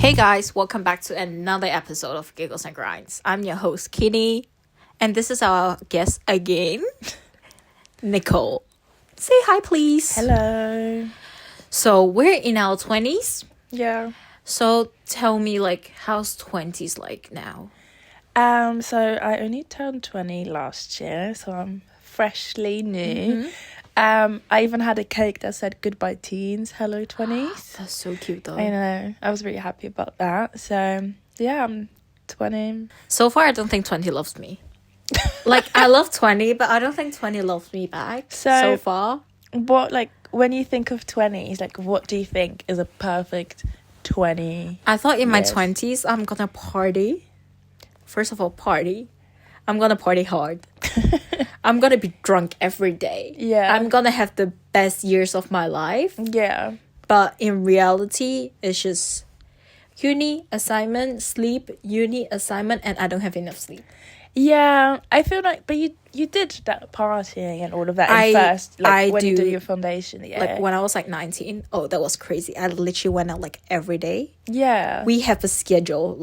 Hey guys, welcome back to another episode of Giggles and Grinds. I'm your host, Kitty, and this is our guest again, Nicole. Say hi, please. Hello. So we're in our 20s. Yeah. So tell me, how's 20s like now? So I only turned 20 last year, so I'm freshly new. I even had a cake that said goodbye teens, hello 20s. That's so cute though. I know. I was really happy about that. So yeah, I'm 20. So far, I don't think 20 loves me. I love 20, but I don't think 20 loves me back so far. What, when you think of 20s, what do you think is a perfect 20? I thought in my years? 20s, I'm gonna party. First of all, party. I'm gonna party hard. I'm gonna be drunk every day. Yeah. I'm gonna have the best years of my life. Yeah. But in reality, it's just uni, assignment, sleep, uni, assignment, and I don't have enough sleep. Yeah, I feel like, but you did that partying and all of that when you did your foundation year. When I was 19, oh, that was crazy. I literally went out every day. Yeah. We have a schedule,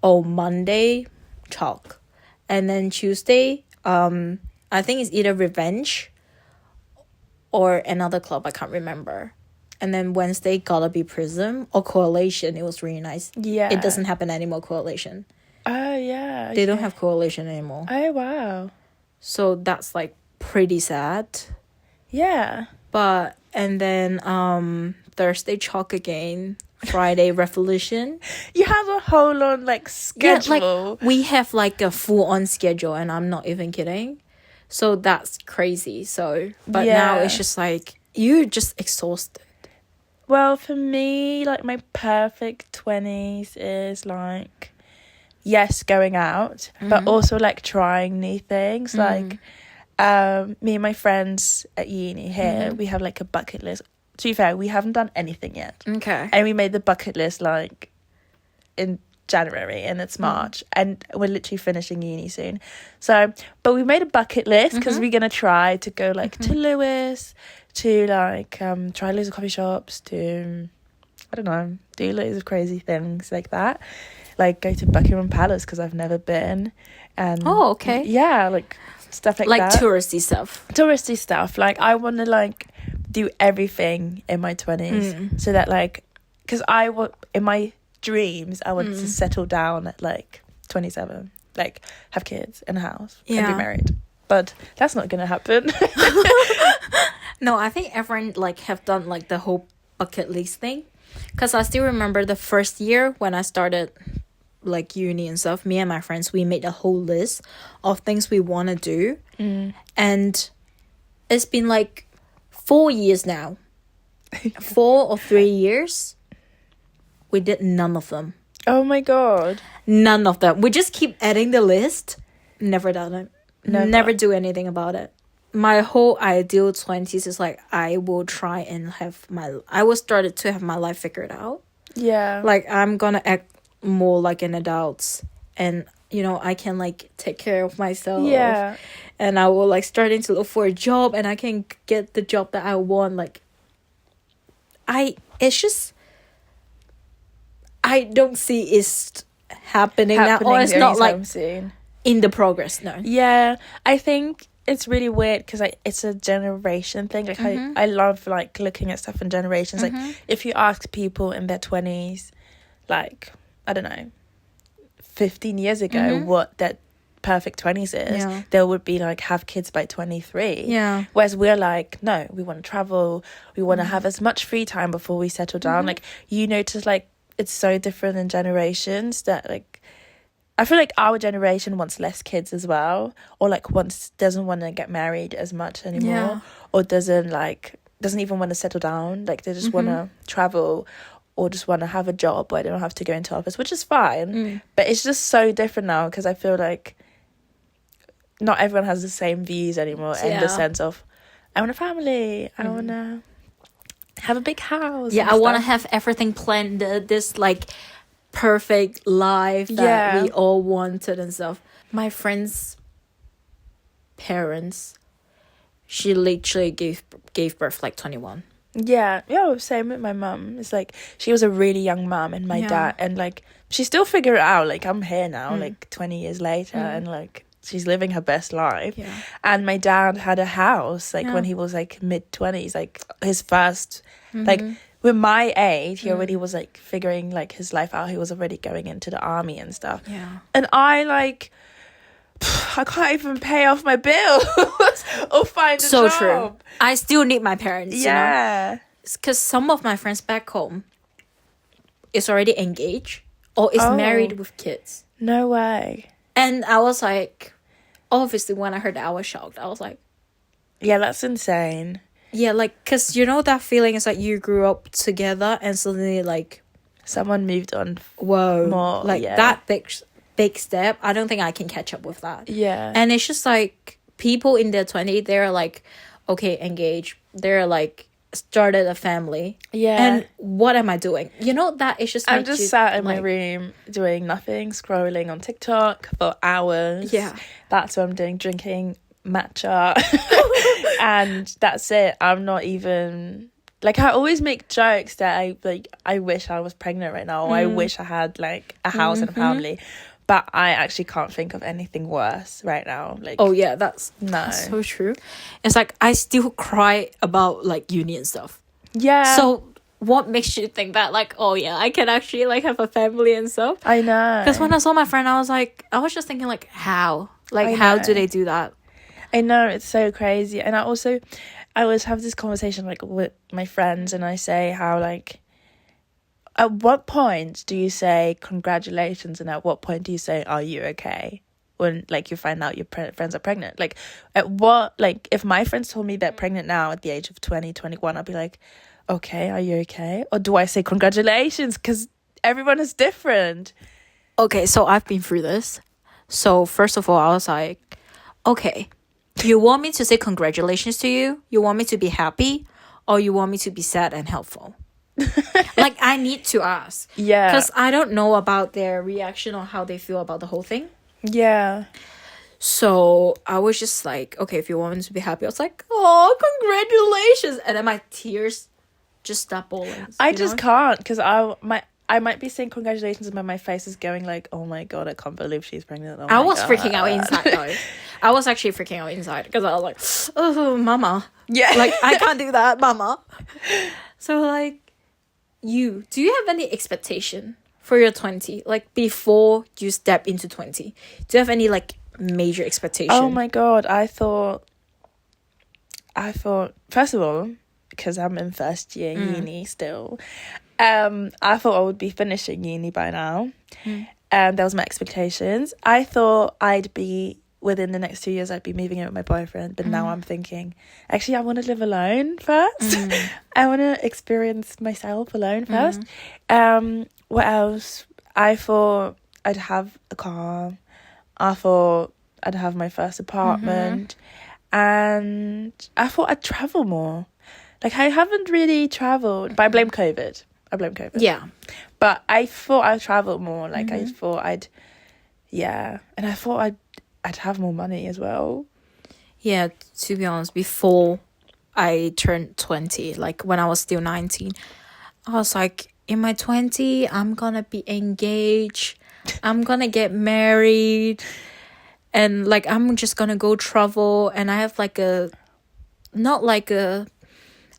Monday, chalk. And then Tuesday, I think it's either Revenge or another club, I can't remember. And then Wednesday, gotta be Prism or Coalition. It was really nice. Yeah. It doesn't happen anymore, Coalition. Oh, yeah. They don't have Coalition anymore. Oh, wow. So that's pretty sad. Yeah. And then Thursday, chalk again. Friday, Revolution. You have a whole on schedule. Yeah, we have a full on schedule, and I'm not even kidding. So that's crazy. But now it's just you're just exhausted. Well, for me, my perfect 20s is yes, going out, but also trying new things. Me and my friends at uni here, we have a bucket list. To be fair, we haven't done anything yet. Okay. And we made the bucket list in January, and it's March, and we're literally finishing uni soon. So, but we made a bucket list because we're gonna try to go to Lewis, to try loads of coffee shops, to I don't know, do loads of crazy things like that. Go to Buckingham Palace because I've never been, and okay. Yeah, stuff like that. Touristy stuff. Touristy stuff. I want to do everything in my 20s so that because in my dreams I want to settle down at 27, have kids in a house and be married, but that's not gonna happen. No, I think everyone have done the whole bucket list thing, because I still remember the first year when I started uni and stuff. Me and my friends, we made a whole list of things we want to do, and it's been 4 years now. 4 or 3 years. We did none of them. Oh my god. None of them. We just keep adding the list. Never done it. Never do anything about it. My whole ideal 20s is I will try and I will start to have my life figured out. Yeah. I'm gonna act more like an adult, and I can take care of myself. Yeah. And I will starting to look for a job, and I can get the job that I want. It's just I don't see it's happening now, or it's not soon. In the progress. No. Yeah, I think it's really weird because it's a generation thing. I love looking at stuff in generations. If you ask people in their 20s, I don't know, 15 years ago what that perfect 20s is, they would be have kids by 23. Yeah. Whereas we're no, we want to travel, we want to have as much free time before we settle down. You notice it's so different in generations that I feel our generation wants less kids as well, or doesn't want to get married as much anymore, or doesn't even want to settle down. They just want to travel, or just want to have a job where they don't have to go into office, which is fine. But it's just so different now, because I feel not everyone has the same views anymore, in the sense of I want a family, I want to have a big house. Yeah, I want to have everything planned, this perfect life that we all wanted and stuff. My friend's parents, she literally gave birth 21. Yeah, yeah, same with my mum. It's like she was a really young mum, and my Yeah. dad, and like she still figure it out. Like I'm here now, like 20 years later, and like she's living her best life. Yeah. And my dad had a house like when Yeah. he was like mid-20s, like his first like with my age, he already was like figuring like his life out. He was already going into the army and stuff. Yeah. And I like I can't even pay off my bills or find a So job. true. I still need my parents, you know? Yeah. Because some of my friends back home is already engaged or is married with kids. No way. And I was like, obviously, when I heard that, I was shocked. I was like, Yeah, that's insane. yeah, like, because you know that feeling is like you grew up together and suddenly, like, Someone moved on. whoa, More, like yeah. that big step. I don't think I can catch up with that. Yeah. And it's just like people in their 20s, they're like, okay, engaged. They're like, started a family. Yeah. And what am I doing? You know, that is just I'm just sat in my room doing nothing, scrolling on TikTok for hours. Yeah. That's what I'm doing, drinking matcha. And that's it. I'm not even like, I always make jokes that I wish I was pregnant right now, or I wish I had like a house and a family. But I actually can't think of anything worse right now. Like, oh yeah, that's so true. It's like I still cry about like uni and stuff. Yeah. So what makes you think that like, oh yeah, I can actually like have a family and stuff? I know. Because when I saw my friend, I was just thinking like, how do they do that? I know, it's so crazy. And I always have this conversation like with my friends, and I say how like, at what point do you say congratulations, and at what point do you say are you okay when like you find out your friends are pregnant? Like at what, like if my friends told me they're pregnant now at the age of 20, 21, I'd be like, okay, are you okay? Or do I say congratulations? Because everyone is different. Okay, so I've been through this. So first of all, I was like, okay, you want me to say congratulations to you? You want me to be happy? Or you want me to be sad and helpful? Like, I need to ask. Yeah. Because I don't know about their reaction or how they feel about the whole thing. Yeah. So I was just like, okay, if you want me to be happy, I was like, oh, congratulations. And then my tears just stop bowling. I just can't, because I might be saying congratulations, but my face is going like, oh my god, I can't believe she's pregnant. Oh I was God. freaking out inside though. I was actually freaking out inside because I was like, oh, mama. Yeah. Like, I can't do that, mama. So like, do you have any expectation for your 20? Like before you step into 20? Do you have any like major expectation? Oh my god, I thought first of all, because I'm in first year uni still, I thought I would be finishing uni by now. That was my expectations. I thought I'd be within the next 2 years I'd be moving in with my boyfriend, but now I'm thinking actually I want to live alone first. I want to experience myself alone first. What else? I thought I'd have a car. I thought I'd have my first apartment. And I thought I'd travel more. Like, I haven't really traveled, but I blame COVID. Yeah. But I thought I'd travel more. Like, I thought and I thought I'd have more money as well. Yeah, to be honest, before I turned 20, like when I was still 19, I was like, in my 20, I'm gonna be engaged. I'm gonna get married. And like, I'm just gonna go travel. And I have like not like a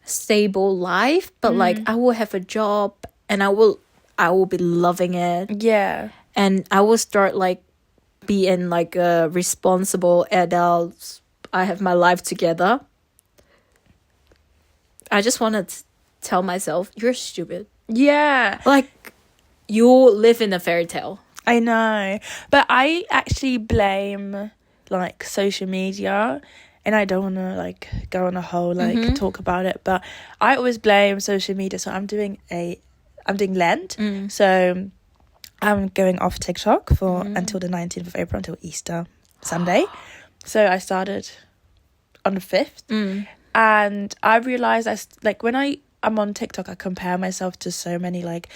stable life, but like I will have a job and I will be loving it. Yeah. And I will start like being like a responsible adult. I have my life together. I just want to tell myself, you're stupid. Yeah. Like, you live in a fairy tale. I know. But I actually blame like social media, and I don't want to like go on a whole like talk about it, but I always blame social media. So I'm doing Lent. So I'm going off TikTok for until the 19th of April, until Easter Sunday. So I started on the 5th. And I realised when I'm on TikTok, I compare myself to so many like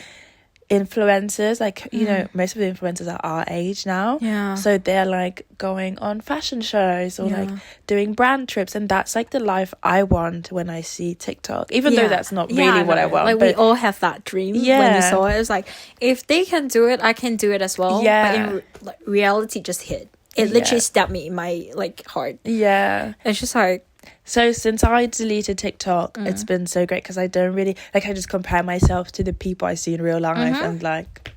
influencers, like, you know, most of the influencers are our age now. Yeah. So they're like going on fashion shows or like Yeah. doing brand trips, and that's like the life I want when I see TikTok, even though that's not really what I want. Like, but we all have that dream when you saw it. It's like, if they can do it, I can do it as well. Yeah. But in like, reality just hit. It literally stabbed me in my like heart. Yeah. It's just like, so since I deleted TikTok, it's been so great because I don't really like, I just compare myself to the people I see in real life, and like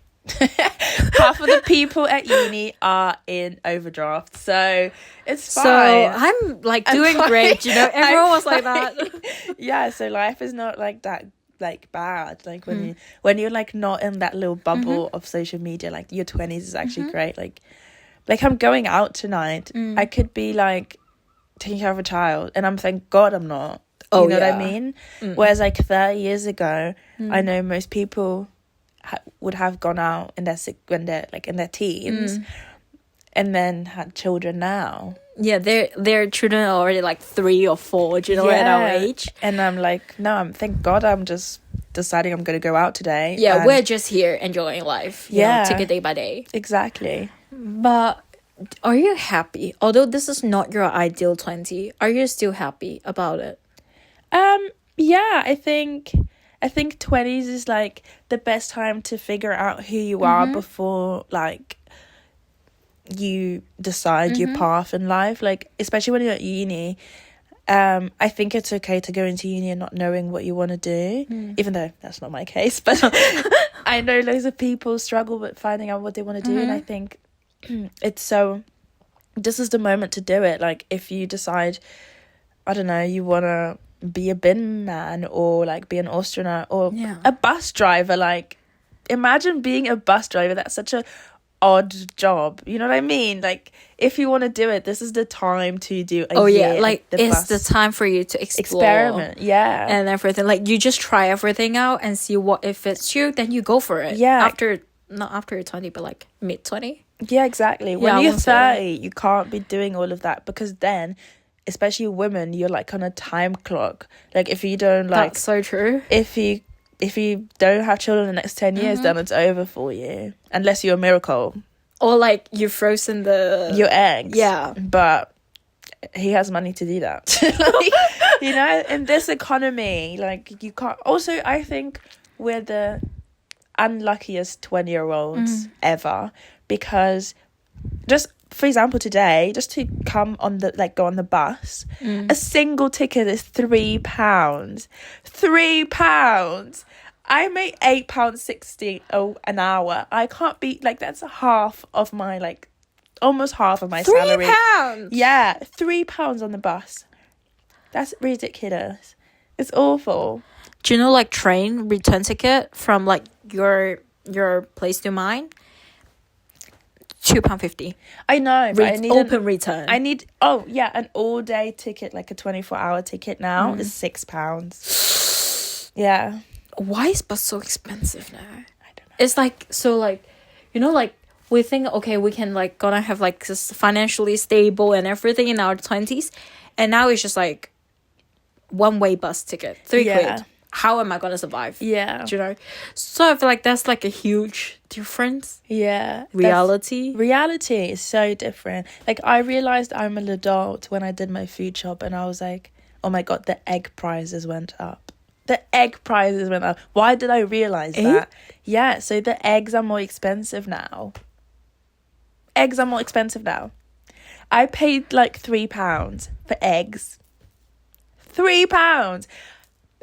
half of the people at uni are in overdraft, so it's fine. so I'm like doing great, you know. Everyone was like that. Yeah, so life is not like that like bad, like when you're like not in that little bubble of social media, like your 20s is actually great. Like I'm going out tonight, I could be like taking care of a child, and I'm thank God I'm not. You know what I mean? Whereas like 30 years ago, I know most people would have gone out in when they're like in their teens, and then had children now. Yeah, their children are already like 3 or 4, you know, at our age. And I'm like, no, thank God I'm just deciding I'm going to go out today. Yeah, we're just here enjoying life. You know, take it day by day. Exactly. But are you happy? Although this is not your ideal 20, are you still happy about it? Yeah, I think 20s is like the best time to figure out who you are before like you decide your path in life. Like, especially when you're at uni, I think it's okay to go into uni and not knowing what you want to do, even though that's not my case. But I know loads of people struggle with finding out what they want to do, and I think this is the moment to do it. Like, if you decide, I don't know, you want to be a bin man or like be an astronaut or a bus driver, like imagine being a bus driver. That's such a odd job, you know what I mean? Like, if you want to do it, this is the time to do a year like it's the time for you to experiment and everything. Like, you just try everything out and see what, if it's you, then you go for it. Not after you're 20, but like mid-20. Yeah, exactly. When you're 30, you can't be doing all of that, because then, especially women, you're like on a time clock. Like, if you don't like, that's so true. If you don't have children in the next 10 years, then it's over for you, unless you're a miracle, or like you've frozen your eggs. Yeah, but he has money to do that. Like, you know, in this economy, like, you can't. Also, I think we're the unluckiest 20-year-olds ever, because just for example, today, just to come on the go on the bus, a single ticket is £3. £3. I make £8.60 an hour. I can't be like, that's half of my almost half of my salary. £3. Yeah, £3 on the bus. That's ridiculous. It's awful. Do you know, like, train return ticket from like your place to mine? £2.50. I know, but I need open return. I need an all day ticket, like a 24-hour ticket now is £6. Yeah. Why is bus so expensive now? I don't know. It's like, so like, you know, like, we think, okay, we can like gonna have like this financially stable and everything in our 20s, and now it's just like one-way bus ticket, 3 quid. How am I gonna survive? Yeah. Do you know? So I feel like that's like a huge difference. Yeah. Reality is so different. Like, I realized I'm an adult when I did my food shop, and I was like, oh my God, the egg prices went up. The egg prices went up. Why did I realize that? Yeah, so the eggs are more expensive now. I paid like £3 for eggs. £3.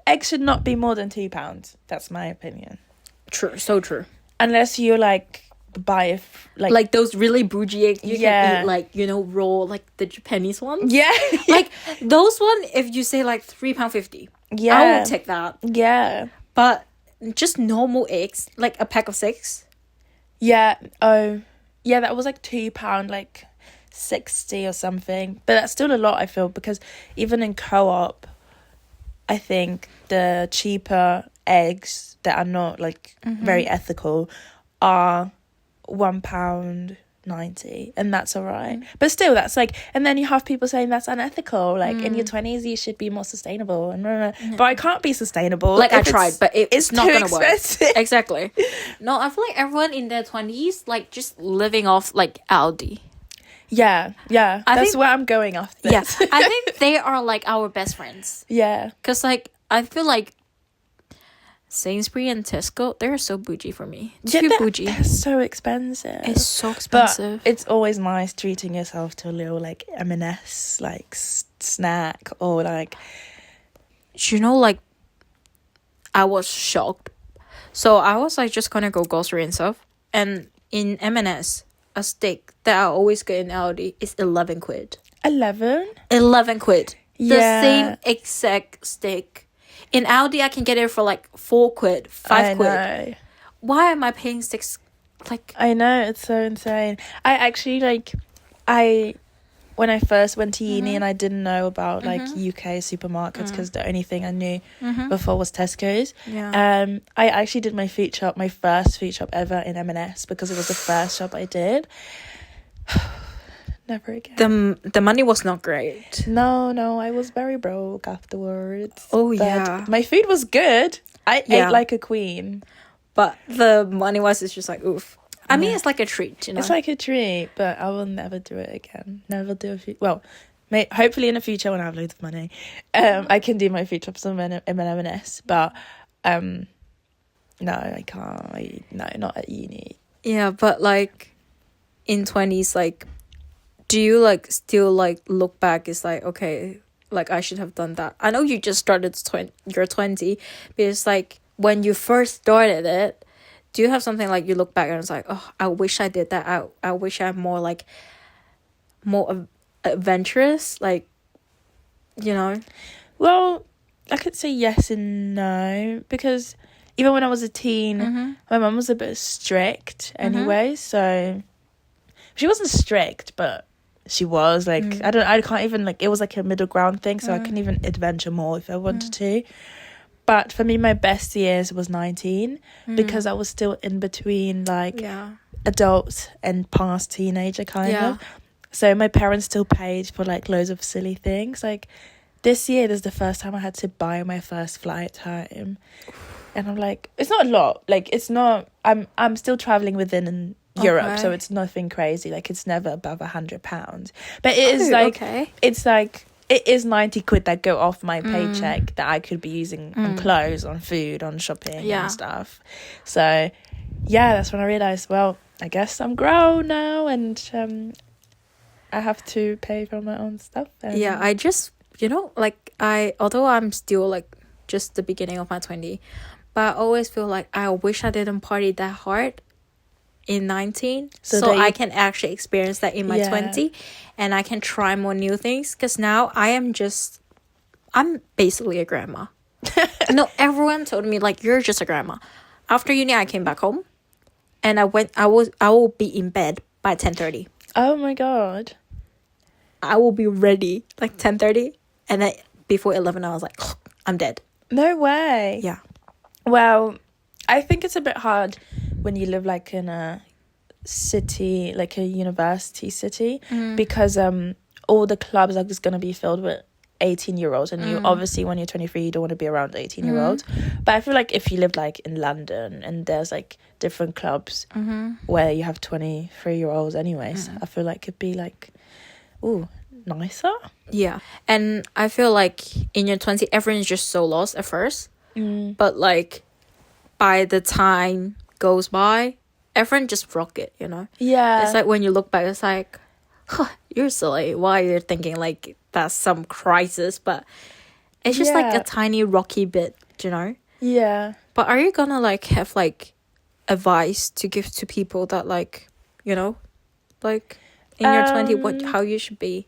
Eggs should not be more than £2. That's my opinion. True, so true. Unless you like buy like those really bougie eggs you can eat, like, you know, raw, like the Japanese ones. Yeah. Like those one, if you say like £3.50, I will take that. Yeah. But just normal eggs, like a pack of 6. Yeah. Oh, yeah. That was like £2, like 60 or something. But that's still a lot, I feel, because even in Co-op, I think the cheaper eggs that are not like very ethical are £1.99 90, and that's all right. But still, that's like, and then you have people saying that's unethical, like in your 20s you should be more sustainable, and but I can't be sustainable. Like, I tried, but it's not too gonna expensive. work. Exactly. No, I feel like everyone in their 20s, like, just living off like Aldi. Yeah, that's where I'm going after this. Yeah, I think they are like our best friends. Yeah, because like I feel like Sainsbury and Tesco, they're so bougie for me. Too bougie. They're so expensive. It's so expensive. But it's always nice treating yourself to a little like M&S like snack, or like, you know, like, I was shocked. So I was like just gonna go grocery and stuff, and in M&S, a steak that I always get in Aldi is 11 quid. 11 quid. The same exact steak. In Aldi, I can get it for like 4 quid, 5 quid. Know. Why am I paying 6? Like, I know, it's so insane. I actually when I first went to uni and I didn't know about like UK supermarkets, because the only thing I knew before was Tesco's. Yeah. I actually did my first food shop ever in M&S, because it was the first shop I did. Never again. The money was not great. No, I was very broke afterwards. Oh, but yeah. my food was good. I ate like a queen. But the money-wise, it's just like, oof. I mean, it's like a treat, you know? It's like a treat, but I will never do it again. Never do a food... Well, hopefully in the future when I have loads of money, I can do my food shops in M&S. But, no, I can't. No, not at uni. Yeah, but like, in 20s, like, do you like still like look back? It's like, okay, like I should have done that. I know you just started you're 20, but it's like when you first started it, do you have something like you look back and it's like, oh, I wish I did that. I wish I'm more like more adventurous, like, you know? Well, I could say yes and no, because even when I was a teen, my mum was a bit strict anyway, so she wasn't strict, but she was like, I can't even, like, it was like a middle ground thing, so I couldn't even adventure more if I wanted to. But for me, my best years was 19, because I was still in between like adult and past teenager kind of. So my parents still paid for like loads of silly things. Like this year, this is the first time I had to buy my first flight home, and I'm like, it's not a lot. Like, it's not. I'm still traveling within Europe, so it's nothing crazy. Like, it's never above £100, but it is like it's like it is 90 quid that go off my paycheck that I could be using on clothes, on food, on shopping and stuff. So yeah, that's when I realized, well, I guess I'm grown now, and I have to pay for my own stuff. Yeah, I just, you know, like, although I'm still like just the beginning of my 20, but I always feel like I wish I didn't party that hard in 19, so I can actually experience that in my 20, and I can try more new things, because now I'm basically a grandma. No, everyone told me like, you're just a grandma. After uni, I came back home, and I will be in bed by 10:30. Oh my god, I will be ready like 10:30, and then before 11 I was like, oh, I'm dead. No way. Yeah. Well, I think it's a bit hard when you live like in a city, like a university city, because all the clubs are just going to be filled with 18-year-olds, and you obviously, when you're 23, you don't want to be around 18-year-olds. But I feel like if you lived like in London and there's like different clubs where you have 23-year-olds anyways, I feel like it'd be like, ooh, nicer. Yeah. And I feel like in your 20s, everyone's just so lost at first, but like by the time goes by, everyone just rock it, you know? Yeah. It's like when you look back, it's like, huh, you're silly. Why you're thinking like that's some crisis? But it's just like a tiny rocky bit, you know? Yeah. But are you gonna like have like advice to give to people that, like, you know, like in your 20, how you should be?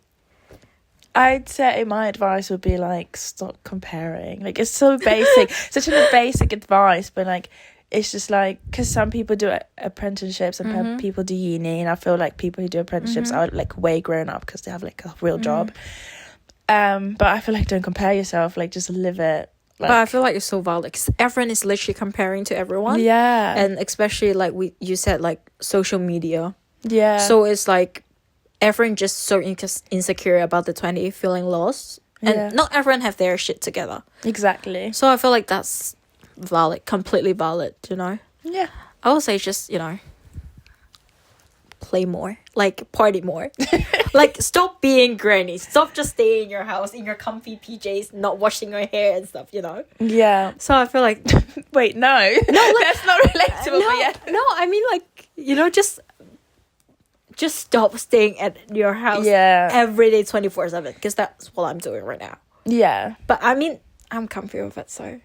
I'd say my advice would be like, stop comparing. Like, it's so basic, such a basic advice, but like, it's just like, because some people do apprenticeships and people do uni, and I feel like people who do apprenticeships are like way grown up because they have like a real job. But I feel like, don't compare yourself, like just live it. Like, but I feel like it's so valid because everyone is literally comparing to everyone. Yeah. And especially like you said, like social media. Yeah. So it's like everyone just so insecure about the 20, feeling lost. And Yeah. not everyone have their shit together. Exactly. So I feel like that's valid, completely valid, you know? Yeah. I would say just, you know, play more, like party more. Like stop being granny. Stop just staying in your house in your comfy PJs, not washing your hair and stuff, you know? Yeah. So I feel like Wait, no. No, that's not relatable. no, But yeah. no, I mean like, you know, just stop staying at your house every day 24/7, because that's what I'm doing right now. Yeah. But I mean, I'm comfy with it, so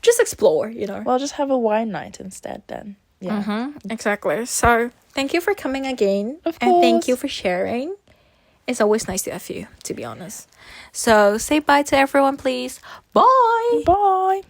just explore, you know. Well, just have a wine night instead then. Yeah. Exactly. So thank you for coming again. Of And thank course. you for sharing. It's always nice to have you, to be honest. So say bye to everyone, please. Bye. Bye.